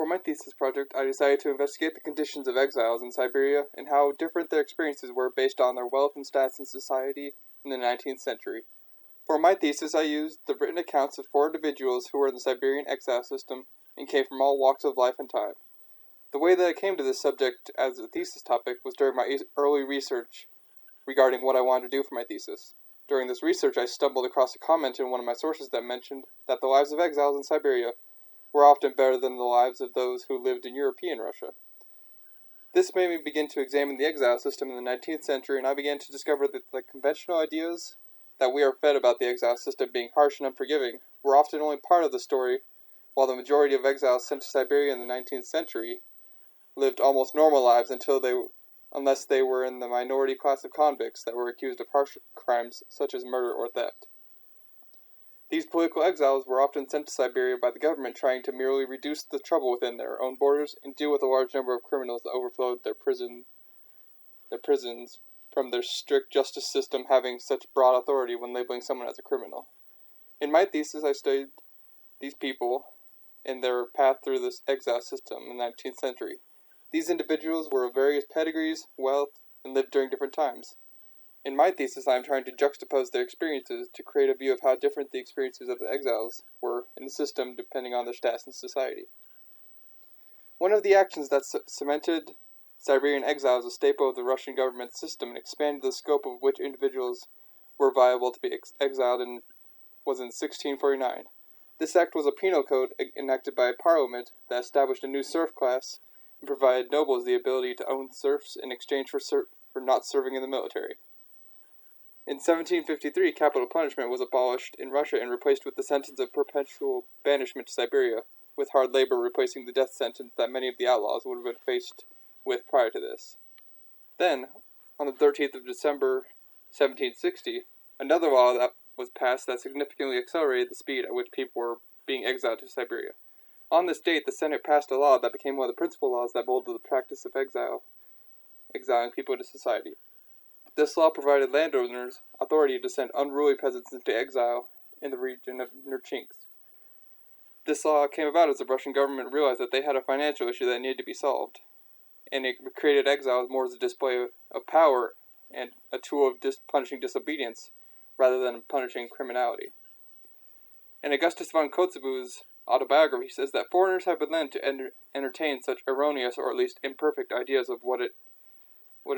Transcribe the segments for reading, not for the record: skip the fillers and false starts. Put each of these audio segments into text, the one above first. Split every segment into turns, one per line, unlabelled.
For my thesis project, I decided to investigate the conditions of exiles in Siberia and how different their experiences were based on their wealth and status in society in the 19th century. For my thesis, I used the written accounts of 4 individuals who were in the Siberian exile system and came from all walks of life and time. The way that I came to this subject as a thesis topic was during my early research regarding what I wanted to do for my thesis. During this research, I stumbled across a comment in one of my sources that mentioned that the lives of exiles in Siberia were often better than the lives of those who lived in European Russia. This made me begin to examine the exile system in the 19th century, and I began to discover that the conventional ideas that we are fed about the exile system being harsh and unforgiving were often only part of the story, while the majority of exiles sent to Siberia in the 19th century lived almost normal lives unless they were in the minority class of convicts that were accused of harsh crimes such as murder or theft. These political exiles were often sent to Siberia by the government trying to merely reduce the trouble within their own borders and deal with a large number of criminals that overflowed their prisons from their strict justice system having such broad authority when labeling someone as a criminal. In my thesis, I studied these people in their path through this exile system in the 19th century. These individuals were of various pedigrees, wealth, and lived during different times. In my thesis, I am trying to juxtapose their experiences to create a view of how different the experiences of the exiles were in the system depending on their status in society. One of the actions that cemented Siberian exile as a staple of the Russian government system and expanded the scope of which individuals were viable to be exiled was in 1649. This act was a penal code enacted by a parliament that established a new serf class and provided nobles the ability to own serfs in exchange for not serving in the military. In 1753, capital punishment was abolished in Russia and replaced with the sentence of perpetual banishment to Siberia, with hard labor replacing the death sentence that many of the outlaws would have been faced with prior to this. Then, on the 13th of December, 1760, another law that was passed that significantly accelerated the speed at which people were being exiled to Siberia. On this date, the Senate passed a law that became one of the principal laws that molded the practice of exiling people into society. This law provided landowners authority to send unruly peasants into exile in the region of Nerchinsk. This law came about as the Russian government realized that they had a financial issue that needed to be solved, and it created exile more as a display of power and a tool of punishing disobedience rather than punishing criminality. In Augustus von Kotzebue's autobiography, he says that foreigners have been led to entertain such erroneous or at least imperfect ideas of what it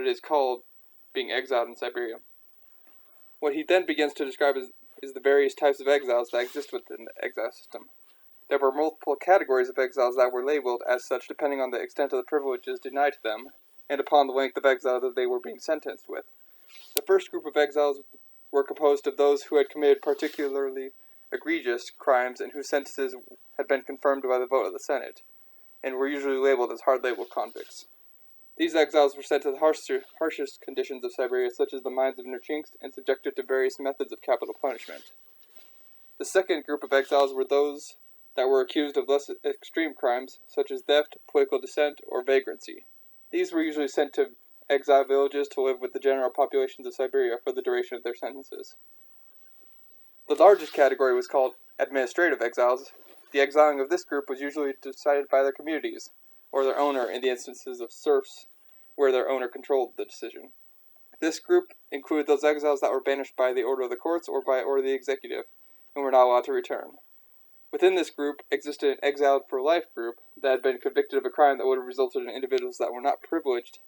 is called being exiled in Siberia. What he then begins to describe is the various types of exiles that exist within the exile system. There were multiple categories of exiles that were labeled as such depending on the extent of the privileges denied to them, and upon the length of exile that they were being sentenced with. The first group of exiles were composed of those who had committed particularly egregious crimes and whose sentences had been confirmed by the vote of the Senate, and were usually labeled as hard-labeled convicts. These exiles were sent to the harshest conditions of Siberia, such as the mines of Nerchinsk, and subjected to various methods of capital punishment. The second group of exiles were those that were accused of less extreme crimes, such as theft, political dissent, or vagrancy. These were usually sent to exile villages to live with the general populations of Siberia for the duration of their sentences. The largest category was called administrative exiles. The exiling of this group was usually decided by their communities, or their owner in the instances of serfs, where their owner controlled the decision. This group included those exiles that were banished by the order of the courts or by order of the executive, and were not allowed to return. Within this group existed an exiled for life group that had been convicted of a crime that would have resulted in individuals that were not privileged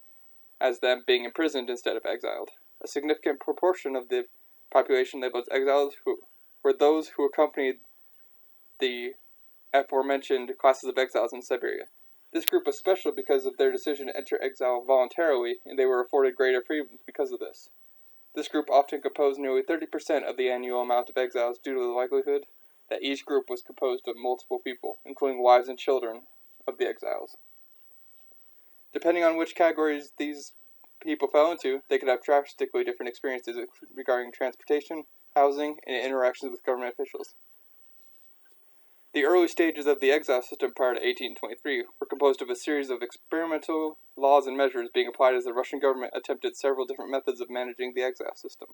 as them being imprisoned instead of exiled. A significant proportion of the population labeled as exiled were those who accompanied the aforementioned classes of exiles in Siberia. This group was special because of their decision to enter exile voluntarily, and they were afforded greater freedoms because of this. This group often composed nearly 30% of the annual amount of exiles due to the likelihood that each group was composed of multiple people, including wives and children of the exiles. Depending on which categories these people fell into, they could have drastically different experiences regarding transportation, housing, and interactions with government officials. The early stages of the exile system prior to 1823 were composed of a series of experimental laws and measures being applied as the Russian government attempted several different methods of managing the exile system.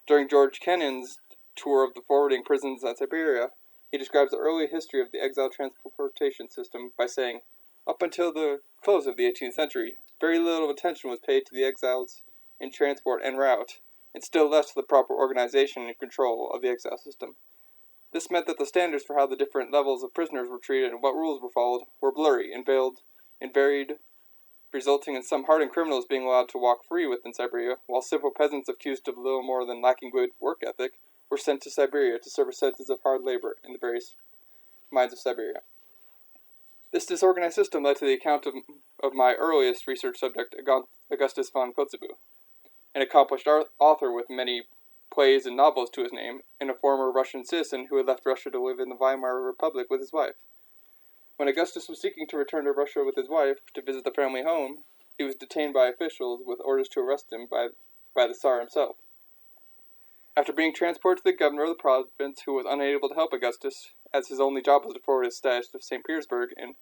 During George Kennan's tour of the forwarding prisons in Siberia, He describes the early history of the exile transportation system by saying, "Up until the close of the 18th century, very little attention was paid to the exiles in transport en route, and still less to the proper organization and control of the exile system. This meant that the standards for how the different levels of prisoners were treated and what rules were followed were blurry and veiled and varied, resulting in some hardened criminals being allowed to walk free within Siberia, while simple peasants accused of little more than lacking good work ethic were sent to Siberia to serve a sentence of hard labor in the various mines of Siberia." This disorganized system led to the account of my earliest research subject, Augustus von Kotzebue, an accomplished author with many plays and novels to his name, and a former Russian citizen who had left Russia to live in the Weimar Republic with his wife. When Augustus was seeking to return to Russia with his wife to visit the family home, he was detained by officials with orders to arrest him by the Tsar himself. After being transported to the governor of the province, who was unable to help Augustus, as his only job was to forward his status to St. Petersburg and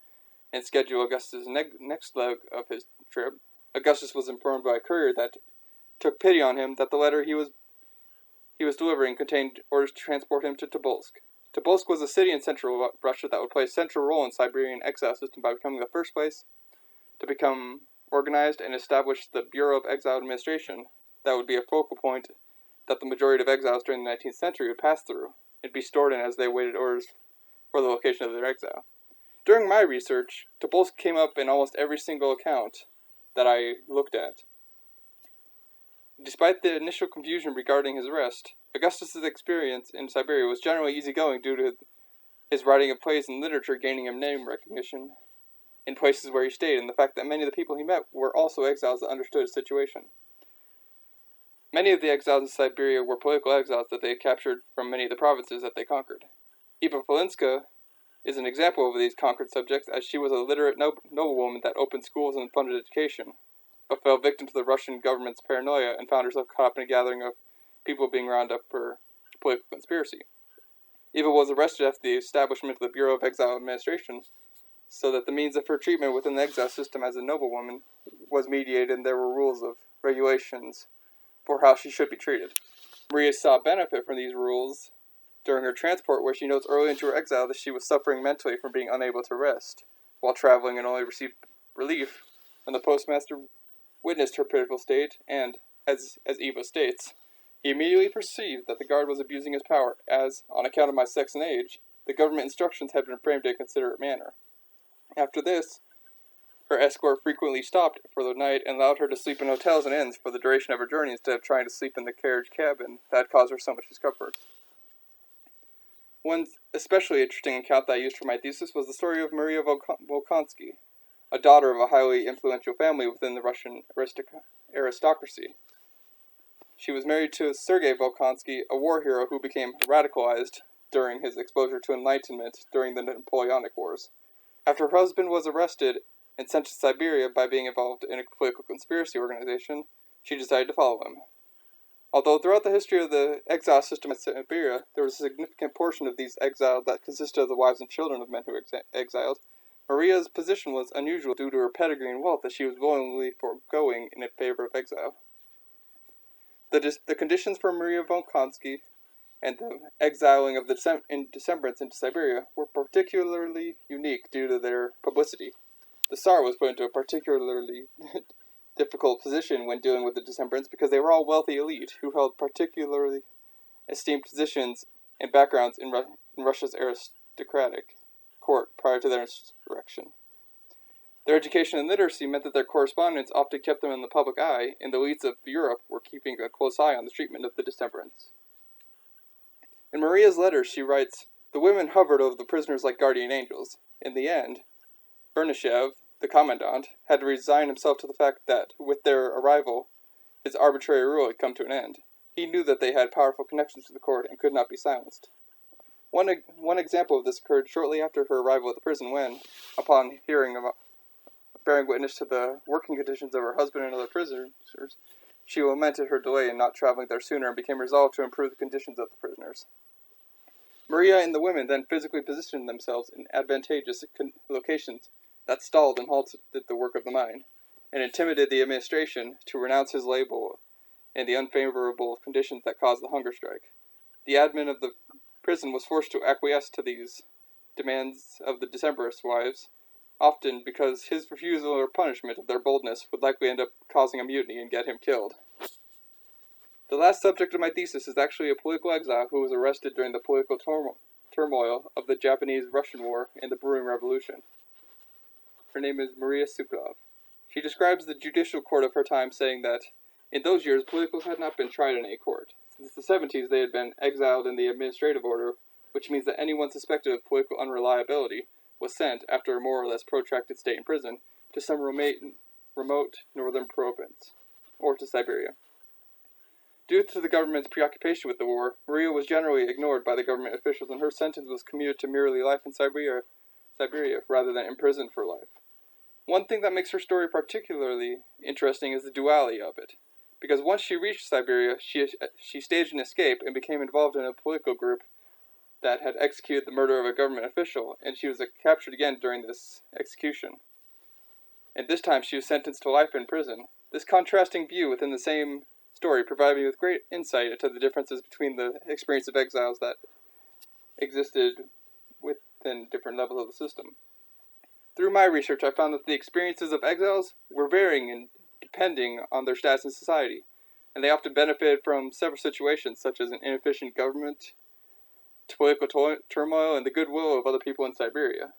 schedule Augustus' next leg of his trip, Augustus was informed by a courier that took pity on him that the letter he was delivering contained orders to transport him to Tobolsk. Tobolsk was a city in central Russia that would play a central role in the Siberian exile system by becoming the first place to become organized and establish the Bureau of Exile Administration that would be a focal point that the majority of exiles during the 19th century would pass through and be stored in as they awaited orders for the location of their exile. During my research, Tobolsk came up in almost every single account that I looked at. Despite the initial confusion regarding his arrest, Augustus's experience in Siberia was generally easygoing due to his writing of plays and literature gaining him name recognition in places where he stayed, and the fact that many of the people he met were also exiles that understood his situation. Many of the exiles in Siberia were political exiles that they had captured from many of the provinces that they conquered. Eva Folinska is an example of these conquered subjects, as she was a literate noblewoman that opened schools and funded education, but fell victim to the Russian government's paranoia and found herself caught up in a gathering of people being rounded up for political conspiracy. Eva was arrested after the establishment of the Bureau of Exile Administration, so that the means of her treatment within the exile system as a noblewoman was mediated, and there were rules of regulations for how she should be treated. Maria saw benefit from these rules during her transport, where she notes early into her exile that she was suffering mentally from being unable to rest while traveling and only received relief when the postmaster witnessed her pitiful state, and, as Eva states, he immediately perceived that the guard was abusing his power, as, on account of my sex and age, the government instructions had been framed in a considerate manner. After this, her escort frequently stopped for the night and allowed her to sleep in hotels and inns for the duration of her journey instead of trying to sleep in the carriage cabin that had caused her so much discomfort. One especially interesting account that I used for my thesis was the story of Maria Volkonsky, a daughter of a highly influential family within the Russian aristocracy. She was married to Sergei Volkonsky, a war hero who became radicalized during his exposure to enlightenment during the Napoleonic Wars. After her husband was arrested and sent to Siberia by being involved in a political conspiracy organization, she decided to follow him. Although throughout the history of the exile system in Siberia, there was a significant portion of these exiled that consisted of the wives and children of men who were exiled, Maria's position was unusual due to her pedigree and wealth that she was willingly foregoing in favor of exile. The conditions for Maria Volkonsky and the exiling of the Decembrants into Siberia were particularly unique due to their publicity. The Tsar was put into a particularly difficult position when dealing with the Decembrants because they were all wealthy elite who held particularly esteemed positions and backgrounds in Russia's aristocratic court prior to their insurrection. Their education and literacy meant that their correspondence often kept them in the public eye, and the elites of Europe were keeping a close eye on the treatment of the Decembrants. In Maria's letters, she writes, "The women hovered over the prisoners like guardian angels. In the end, Bernyshev, the commandant, had to resign himself to the fact that, with their arrival, his arbitrary rule had come to an end. He knew that they had powerful connections to the court and could not be silenced." One example of this occurred shortly after her arrival at the prison when, upon bearing witness to the working conditions of her husband and other prisoners, she lamented her delay in not traveling there sooner and became resolved to improve the conditions of the prisoners. Maria and the women then physically positioned themselves in advantageous locations that stalled and halted the work of the mine, and intimidated the administration to renounce his label and the unfavorable conditions that caused the hunger strike. The admin of the prison was forced to acquiesce to these demands of the Decemberist wives, often because his refusal or punishment of their boldness would likely end up causing a mutiny and get him killed. The last subject of my thesis is actually a political exile who was arrested during the political turmoil of the Japanese-Russian War and the Brewing Revolution. Her name is Maria Sukhov. She describes the judicial court of her time, saying that in those years politicals had not been tried in a court. Since the 70s they had been exiled in the administrative order, which means that anyone suspected of political unreliability was sent, after a more or less protracted stay in prison, to some remote northern province, or to Siberia. Due to the government's preoccupation with the war, Maria was generally ignored by the government officials, and her sentence was commuted to merely life in Siberia rather than imprisoned for life. One thing that makes her story particularly interesting is the duality of it, because once she reached Siberia, she staged an escape and became involved in a political group that had executed the murder of a government official, and she was captured again during this execution. And this time she was sentenced to life in prison. This contrasting view within the same story provided me with great insight into the differences between the experience of exiles that existed within different levels of the system. Through my research, I found that the experiences of exiles were varying and depending on their status in society, and they often benefited from several situations, such as an inefficient government, political turmoil, and the goodwill of other people in Siberia.